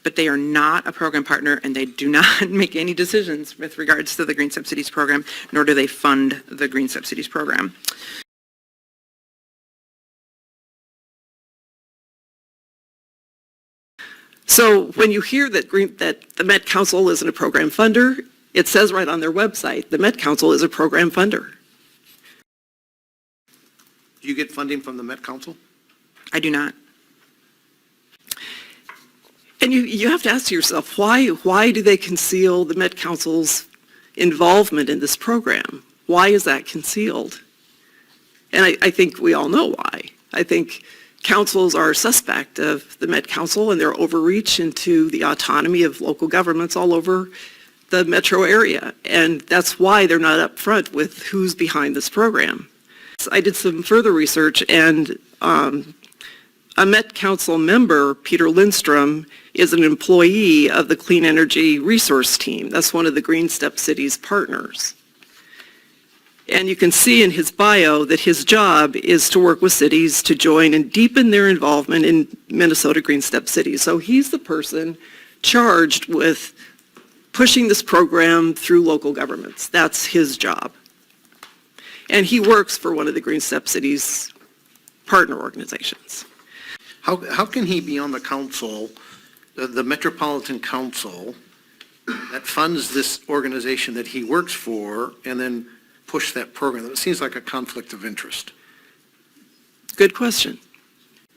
but they are not a program partner, and they do not make any decisions with regards to the GreenStep Cities program, nor do they fund the GreenStep Cities program. So when you hear that the Met Council isn't a program funder, it says right on their website, the Met Council is a program funder. Do you get funding from the Met Council? I do not. And you have to ask yourself, why do they conceal the Met Council's involvement in this program? Why is that concealed? And I think we all know why. I think councils are suspect of the Met Council and their overreach into the autonomy of local governments all over the metro area. And that's why they're not up front with who's behind this program. So I did some further research, and a Met Council member, Peter Lindstrom, is an employee of the Clean Energy Resource Team. That's one of the GreenStep Cities partners. And you can see in his bio that his job is to work with cities to join and deepen their involvement in Minnesota GreenStep Cities. So he's the person charged with pushing this program through local governments. That's his job. And he works for one of the GreenStep Cities partner organizations. How can he be on the council, the Metropolitan Council, that funds this organization that he works for, and then push that program? It seems like a conflict of interest. Good question.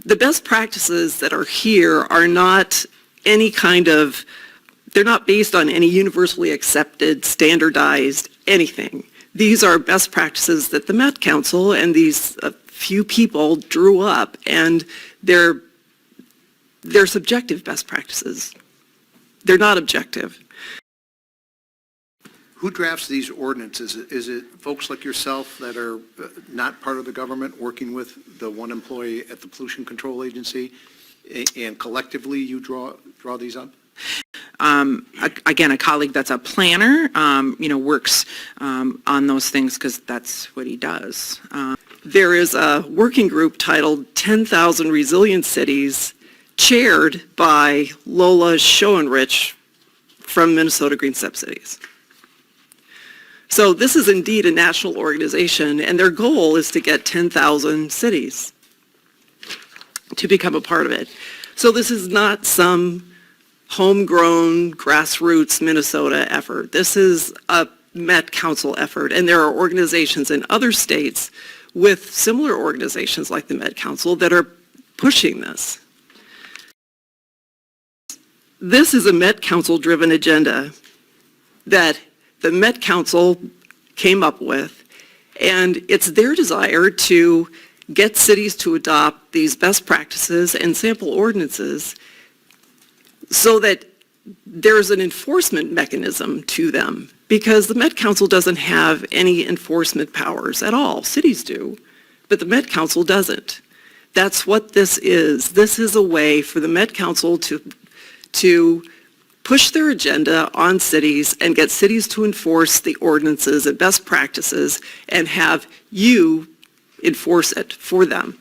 The best practices that are here are not any kind of, they're not based on any universally accepted, standardized anything. These are best practices that the Met Council and these few people drew up, and they're subjective best practices. They're not objective. Who drafts these ordinances? Is it folks like yourself that are not part of the government working with the one employee at the Pollution Control Agency, and collectively you draw these up? Again, a colleague that's a planner, works on those things because that's what he does. There is a working group titled 10,000 Resilient Cities, chaired by Lola Schoenrich from Minnesota GreenStep Cities. So this is indeed a national organization, and their goal is to get 10,000 cities to become a part of it. So this is not some homegrown, grassroots Minnesota effort. This is a Met Council effort, and there are organizations in other states with similar organizations like the Met Council that are pushing this. This is a Met Council-driven agenda that the Met Council came up with, and it's their desire to get cities to adopt these best practices and sample ordinances so that there's an enforcement mechanism to them, because the Met Council doesn't have any enforcement powers at all. Cities do, but the Met Council doesn't. That's what this is. This is a way for the Met Council to push their agenda on cities and get cities to enforce the ordinances and best practices and have you enforce it for them.